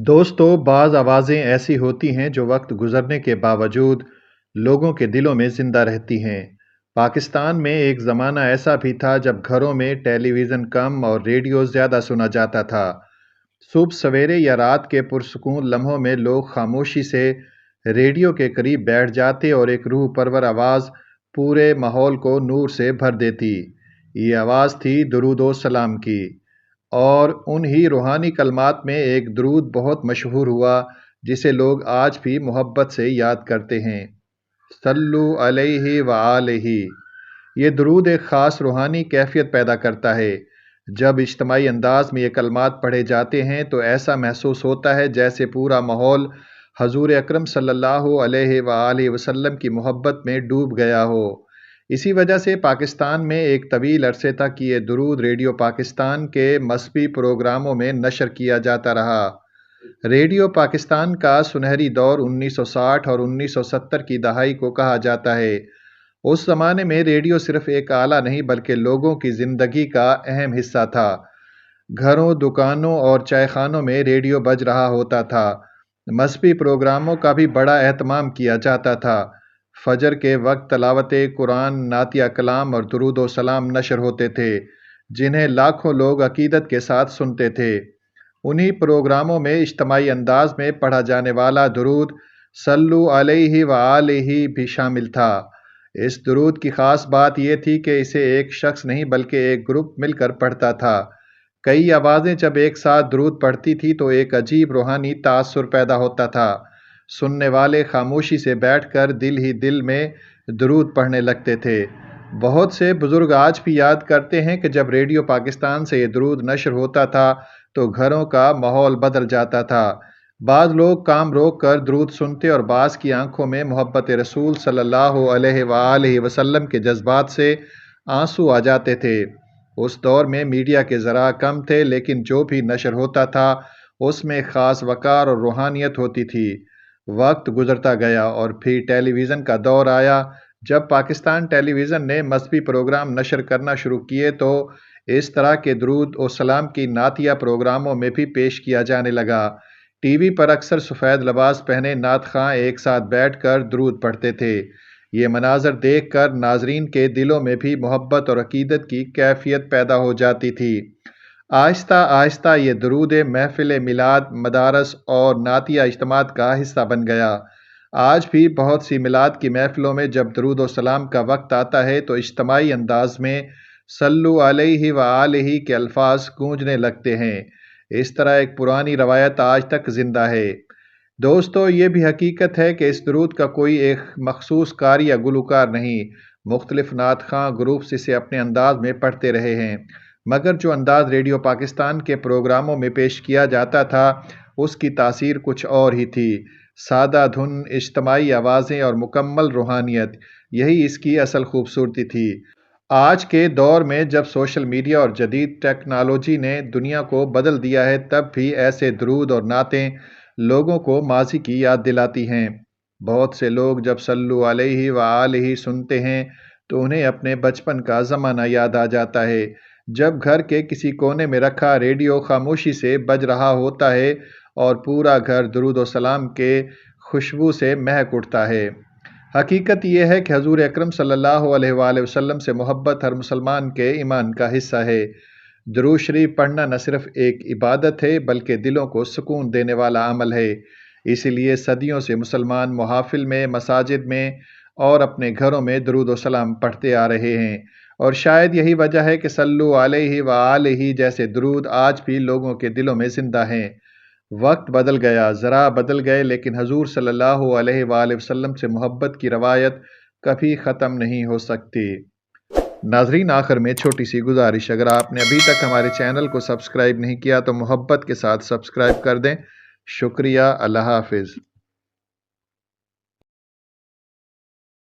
دوستو بعض آوازیں ایسی ہوتی ہیں جو وقت گزرنے کے باوجود لوگوں کے دلوں میں زندہ رہتی ہیں۔ پاکستان میں ایک زمانہ ایسا بھی تھا جب گھروں میں ٹیلی ویژن کم اور ریڈیو زیادہ سنا جاتا تھا۔ صبح سویرے یا رات کے پرسکون لمحوں میں لوگ خاموشی سے ریڈیو کے قریب بیٹھ جاتے اور ایک روح پرور آواز پورے ماحول کو نور سے بھر دیتی۔ یہ آواز تھی درود و سلام کی۔ اور انہی روحانی کلمات میں ایک درود بہت مشہور ہوا جسے لوگ آج بھی محبت سے یاد کرتے ہیں۔ صلو علیہ وآلہ۔ یہ درود ایک خاص روحانی کیفیت پیدا کرتا ہے۔ جب اجتماعی انداز میں یہ کلمات پڑھے جاتے ہیں تو ایسا محسوس ہوتا ہے جیسے پورا ماحول حضور اکرم صلی اللہ علیہ وآلہ وسلم کی محبت میں ڈوب گیا ہو۔ اسی وجہ سے پاکستان میں ایک طویل عرصے تک یہ درود ریڈیو پاکستان کے مذہبی پروگراموں میں نشر کیا جاتا رہا۔ ریڈیو پاکستان کا سنہری دور 1960 اور 1970 کی دہائی کو کہا جاتا ہے۔ اس زمانے میں ریڈیو صرف ایک آلہ نہیں بلکہ لوگوں کی زندگی کا اہم حصہ تھا۔ گھروں، دکانوں اور چائے خانوں میں ریڈیو بج رہا ہوتا تھا۔ مذہبی پروگراموں کا بھی بڑا اہتمام کیا جاتا تھا۔ فجر کے وقت تلاوت قرآن، نعتیہ کلام اور درود و سلام نشر ہوتے تھے جنہیں لاکھوں لوگ عقیدت کے ساتھ سنتے تھے۔ انہی پروگراموں میں اجتماعی انداز میں پڑھا جانے والا درود صلو علیہ وآلہ بھی شامل تھا۔ اس درود کی خاص بات یہ تھی کہ اسے ایک شخص نہیں بلکہ ایک گروپ مل کر پڑھتا تھا۔ کئی آوازیں جب ایک ساتھ درود پڑھتی تھی تو ایک عجیب روحانی تاثر پیدا ہوتا تھا۔ سننے والے خاموشی سے بیٹھ کر دل ہی دل میں درود پڑھنے لگتے تھے۔ بہت سے بزرگ آج بھی یاد کرتے ہیں کہ جب ریڈیو پاکستان سے یہ درود نشر ہوتا تھا تو گھروں کا ماحول بدل جاتا تھا۔ بعض لوگ کام روک کر درود سنتے اور بعض کی آنکھوں میں محبت رسول صلی اللہ علیہ وآلہ وسلم کے جذبات سے آنسو آ جاتے تھے۔ اس دور میں میڈیا کے ذرائع کم تھے لیکن جو بھی نشر ہوتا تھا اس میں خاص وقار اور روحانیت ہوتی تھی۔ وقت گزرتا گیا اور پھر ٹیلی ویژن کا دور آیا۔ جب پاکستان ٹیلی ویژن نے مذہبی پروگرام نشر کرنا شروع کیے تو اس طرح کے درود و سلام کی نعتیہ پروگراموں میں بھی پیش کیا جانے لگا۔ ٹی وی پر اکثر سفید لباس پہنے نعت خواں ایک ساتھ بیٹھ کر درود پڑھتے تھے۔ یہ مناظر دیکھ کر ناظرین کے دلوں میں بھی محبت اور عقیدت کی کیفیت پیدا ہو جاتی تھی۔ آہستہ آہستہ یہ درود محفل میلاد، مدارس اور نعتیہ اجتماعات کا حصہ بن گیا۔ آج بھی بہت سی میلاد کی محفلوں میں جب درود و سلام کا وقت آتا ہے تو اجتماعی انداز میں صلو علیہ وآلہ کے الفاظ گونجنے لگتے ہیں۔ اس طرح ایک پرانی روایت آج تک زندہ ہے۔ دوستو، یہ بھی حقیقت ہے کہ اس درود کا کوئی ایک مخصوص قاری یا گلوکار نہیں۔ مختلف نعت خواں گروپس اسے اپنے انداز میں پڑھتے رہے ہیں، مگر جو انداز ریڈیو پاکستان کے پروگراموں میں پیش کیا جاتا تھا اس کی تاثیر کچھ اور ہی تھی۔ سادہ دھن، اجتماعی آوازیں اور مکمل روحانیت، یہی اس کی اصل خوبصورتی تھی۔ آج کے دور میں جب سوشل میڈیا اور جدید ٹیکنالوجی نے دنیا کو بدل دیا ہے تب بھی ایسے درود اور نعتیں لوگوں کو ماضی کی یاد دلاتی ہیں۔ بہت سے لوگ جب صلو علیہ وآلہ سنتے ہیں تو انہیں اپنے بچپن کا زمانہ یاد آ جاتا ہے جب گھر کے کسی کونے میں رکھا ریڈیو خاموشی سے بج رہا ہوتا ہے اور پورا گھر درود و سلام کے خوشبو سے مہک اٹھتا ہے۔ حقیقت یہ ہے کہ حضور اکرم صلی اللہ علیہ وآلہ وسلم سے محبت ہر مسلمان کے ایمان کا حصہ ہے۔ درود شریف پڑھنا نہ صرف ایک عبادت ہے بلکہ دلوں کو سکون دینے والا عمل ہے۔ اسی لیے صدیوں سے مسلمان محافل میں، مساجد میں اور اپنے گھروں میں درود و سلام پڑھتے آ رہے ہیں، اور شاید یہی وجہ ہے کہ صلو علیہ وآلہ جیسے درود آج بھی لوگوں کے دلوں میں زندہ ہیں۔ وقت بدل گیا، ذرا بدل گئے، لیکن حضور صلی اللہ علیہ وآلہ وسلم سے محبت کی روایت کبھی ختم نہیں ہو سکتی۔ ناظرین، آخر میں چھوٹی سی گزارش، اگر آپ نے ابھی تک ہمارے چینل کو سبسکرائب نہیں کیا تو محبت کے ساتھ سبسکرائب کر دیں۔ شکریہ، اللہ حافظ۔